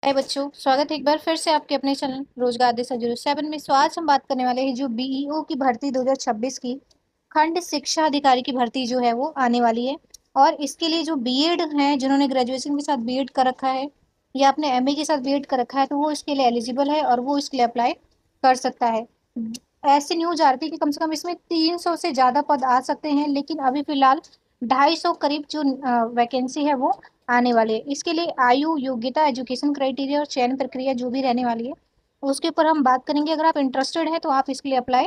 हाय बच्चों, स्वागत है एक बार फिर से आपके अपने चैनल रोजगार दिशा 07 में। सो आज हम बात करने वाले हैं जो बीईओ की भर्ती 2026 की खंड शिक्षा अधिकारी की भर्ती जो है वो आने वाली है। और इसके लिए जो बीएड हैं, जिन्होंने ग्रेजुएशन के साथ बीएड कर रखा है या अपने एमए के साथ बीएड कर रखा है, तो वो इसके लिए एलिजिबल है और वो इसके लिए अप्लाई कर सकता है। ऐसी न्यूज आ रही थी कि कम से कम इसमें 300 से ज्यादा पद आ सकते हैं, लेकिन अभी फिलहाल 250 करीब जो वैकेंसी है वो आने वाले हैं। इसके लिए आयु, योग्यता, एजुकेशन क्राइटेरिया और चयन प्रक्रिया जो भी रहने वाली है उसके ऊपर हम बात करेंगे। अगर आप इंटरेस्टेड हैं तो आप इसके लिए अप्लाई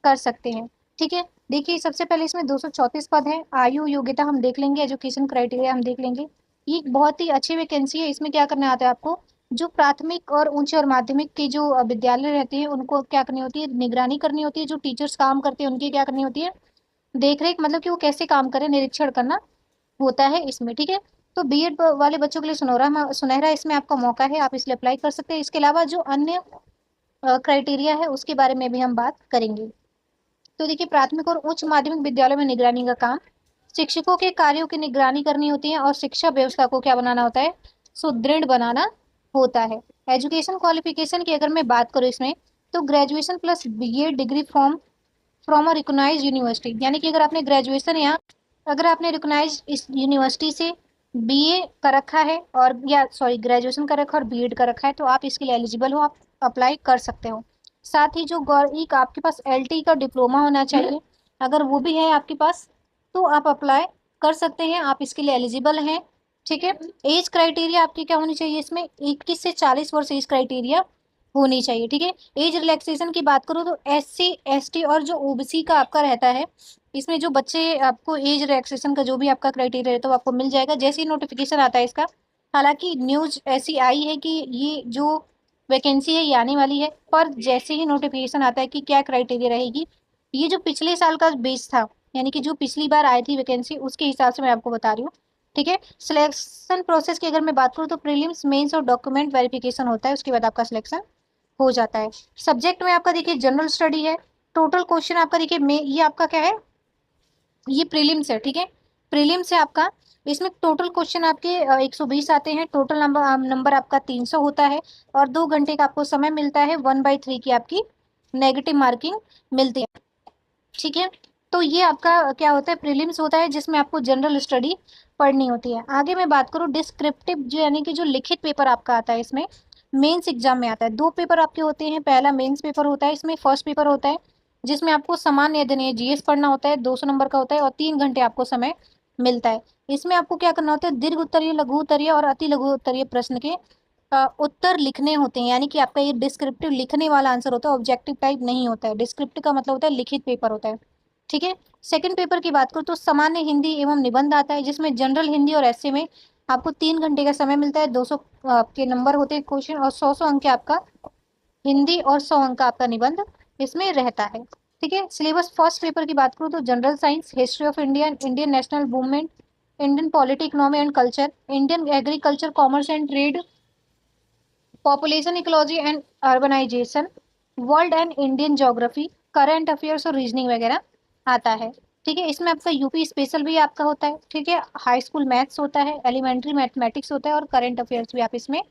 कर सकते हैं। ठीक है, देखिए सबसे पहले इसमें 234 पद है। आयु योग्यता हम देख लेंगे, एजुकेशन क्राइटेरिया हम देख लेंगे। ये एक बहुत ही अच्छी वैकेंसी है। इसमें क्या करना आता है आपको, जो प्राथमिक और उच्च और माध्यमिक के जो विद्यालय रहते हैं उनको क्या करनी होती है, निगरानी करनी होती है। जो टीचर्स काम करते हैं उनकी क्या करनी होती है, देख रेख, मतलब कि वो कैसे काम करें, निरीक्षण करना होता है इसमें। ठीक है, तो बीएड वाले बच्चों के लिए सुनहरा इसमें आपका मौका है, आप इसलिए अप्लाई कर सकते हैं। इसके अलावा जो अन्य क्राइटेरिया है उसके बारे में भी हम बात करेंगे। तो देखिए, प्राथमिक और उच्च माध्यमिक विद्यालयों में निगरानी का काम, शिक्षकों के कार्यों की निगरानी करनी होती है और शिक्षा व्यवस्था को क्या बनाना होता है, सुदृढ़ बनाना होता है। एजुकेशन क्वालिफिकेशन की अगर मैं बात करूँ इसमें, तो graduation plus B Ed degree from a recognised university, यानी कि अगर आपने ग्रेजुएशन या अगर आपने रिकॉग्नाइज्ड इस यूनिवर्सिटी से बीए कर रखा है और या सॉरी ग्रेजुएशन कर रखा है और बीएड कर रखा है, तो आप इसके लिए एलिजिबल हो, आप अप्लाई कर सकते हो। साथ ही जो एक आपके पास एलटी का डिप्लोमा होना चाहिए, अगर वो भी है आपके पास तो आप अप्लाई कर सकते हैं, आप इसके लिए एलिजिबल हैं। ठीक है, एज क्राइटेरिया आपकी क्या होनी चाहिए, इसमें 21 से 40 वर्ष एज क्राइटेरिया होनी चाहिए। ठीक है, एज रिलैक्सेशन की बात करूँ तो एससी एसटी और जो ओबीसी का आपका रहता है, इसमें जो बच्चे आपको एज रिलैक्सेशन का जो भी आपका क्राइटेरिया है तो आपको मिल जाएगा जैसे ही नोटिफिकेशन आता है इसका। हालांकि न्यूज ऐसी आई है कि ये जो वैकेंसी है ये आने वाली है, पर जैसे ही नोटिफिकेशन आता है कि क्या क्राइटेरिया रहेगी, ये जो पिछले साल का बेस था, यानी कि जो पिछली बार आई थी वैकेंसी, उसके हिसाब से मैं आपको बता रही हूँ। ठीक है, सिलेक्शन प्रोसेस की अगर मैं बात करूँ तो प्रीलिम्स, मेंस और डॉक्यूमेंट वेरिफिकेशन होता है, उसके बाद आपका सिलेक्शन हो जाता है। सब्जेक्ट में आपका देखिए जनरल स्टडी है। टोटल क्वेश्चन आपका देखिए ये आपका क्या है, ये प्रीलिम्स है। ठीक है, प्रीलिम्स है आपका। इसमें टोटल क्वेश्चन आपके 120 आते हैं। टोटल नंबर आपका 300 होता है और 2 घंटे का आपको समय मिलता है। 1/3 की आपकी नेगेटिव मार्किंग मिलती है। ठीक है, तो ये आपका क्या होता है, प्रीलिम्स होता है जिसमें आपको जनरल स्टडी पढ़नी होती है। आगे मैं बात करूँ डिस्क्रिप्टिव, जो यानी कि जो लिखित पेपर आपका आता है, इसमें मेंस एग्जाम में आता है। 2 पेपर आपके होते हैं। पहला मेंस पेपर होता है, इसमें फर्स्ट पेपर होता है जिसमें आपको सामान्य अध्ययन जीएस पढ़ना होता है, 200 नंबर का होता है और 3 घंटे आपको समय मिलता है। इसमें आपको क्या करना होता है, दीर्घ उत्तरीय, लघु उत्तरीय और अति लघु उत्तरीय प्रश्न के उत्तर लिखने होते हैं। यानी कि आपका ये डिस्क्रिप्टिव लिखने वाला आंसर होता है, ऑब्जेक्टिव टाइप नहीं होता है। डिस्क्रिप्टिव का मतलब होता है लिखित पेपर होता है। ठीक है, सेकंड पेपर की बात करूँ तो सामान्य हिंदी एवं निबंध आता है, जिसमें जनरल हिंदी और ऐसे में आपको 3 घंटे का समय मिलता है। 200 आपके नंबर होते हैं क्वेश्चन और 100 अंक के आपका हिंदी और 100 अंक का आपका निबंध इसमें रहता है। ठीक है, सिलेबस फर्स्ट पेपर की बात करूँ तो general science, history of India, Indian national movement, Indian polity, economy and culture, Indian agriculture, commerce and trade, population ecology and urbanisation, world and Indian geography, current affairs और reasoning वगैरह आता है। ठीक है, इसमें आपका यूपी स्पेशल भी आपका होता है। ठीक है, हाई स्कूल मैथ्स होता है, एलिमेंट्री मैथमेटिक्स होता है और करंट अफेयर्स भी आप इसमें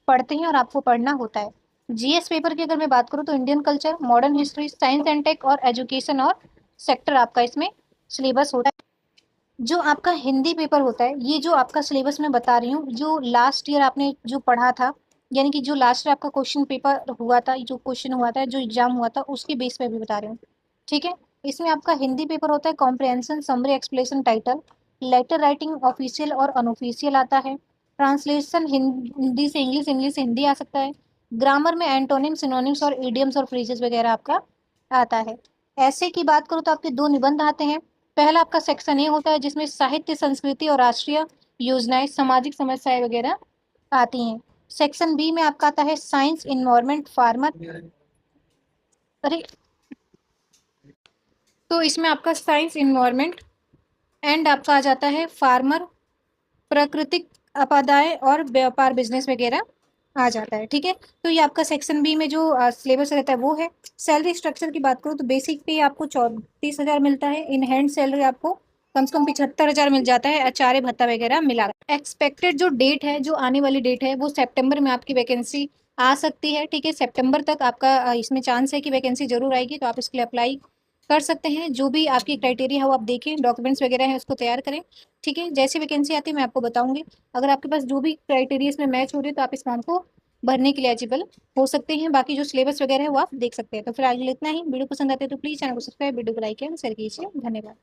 पढ़ते हैं और आपको पढ़ना होता है। जीएस पेपर की अगर मैं बात करूँ तो Indian culture, modern history, science and tech और एजुकेशन और सेक्टर आपका इसमें सिलेबस होता है। जो आपका हिंदी पेपर होता है, ये जो आपका सिलेबस मैं बता रही हूँ, जो लास्ट ईयर आपने जो पढ़ा था, यानी कि जो लास्ट ईयर आपका क्वेश्चन पेपर हुआ था, जो क्वेश्चन हुआ था, जो एग्जाम हुआ था, उसके बेस पे भी बता रही हूँ। ठीक है, इसमें आपका हिंदी पेपर होता है comprehension, summary, explanation, title, letter writing official और अनऑफिशियल आता है। ट्रांसलेशन हिंदी से इंग्लिश, इंग्लिश से हिंदी आ सकता है। ग्रामर में एंटोनिम, सिनोनिम्स और इडियम्स और फ्रेजेस वगैरह आपका आता है। ऐसे की बात करूँ तो आपके 2 निबंध आते हैं। पहला आपका सेक्शन ए होता है जिसमें साहित्य, संस्कृति और राष्ट्रीय योजनाएं, सामाजिक समस्याएं वगैरह आती हैं। सेक्शन बी में आपका आता है साइंस, इन्वायरमेंट, फार्मर, अरे तो इसमें आपका साइंस, इन्वायरमेंट एंड आपका आ जाता है फार्मर, प्राकृतिक आपदाएं और व्यापार, बिजनेस वगैरह आ जाता है। ठीक है, तो ये आपका सेक्शन बी में जो सिलेबस रहता है वो है। सैलरी स्ट्रक्चर की बात करूँ तो बेसिक पे आपको 34,000 मिलता है। इन हैंड सैलरी आपको कम से कम 75,000 मिल जाता है आचार्य भत्ता वगैरह मिला। एक्सपेक्टेड जो डेट है, जो आने वाली डेट है, वो सितंबर में आपकी वैकेंसी आ सकती है। ठीक है, सितंबर तक आपका इसमें चांस है कि वैकेंसी जरूर आएगी, तो आप इसके लिए अप्लाई कर सकते हैं। जो भी आपकी क्राइटेरिया है वो आप देखें, डॉक्यूमेंट्स वगैरह है उसको तैयार करें। ठीक है, जैसी वैकेंसी आती है मैं आपको बताऊंगी। अगर आपके पास जो भी क्राइटेरिया इसमें मैच हो रही है तो आप इस फॉर्म को भरने के लिए एलिजिबल हो सकते हैं। बाकी जो सिलेबस वगैरह है वो आप देख सकते हैं। तो फिर आज इतना ही। वीडियो पसंद आते हैं तो प्लीज़ चैनल को सब्सक्राइब, वीडियो को लाइक एंड शेयर कीजिए। धन्यवाद।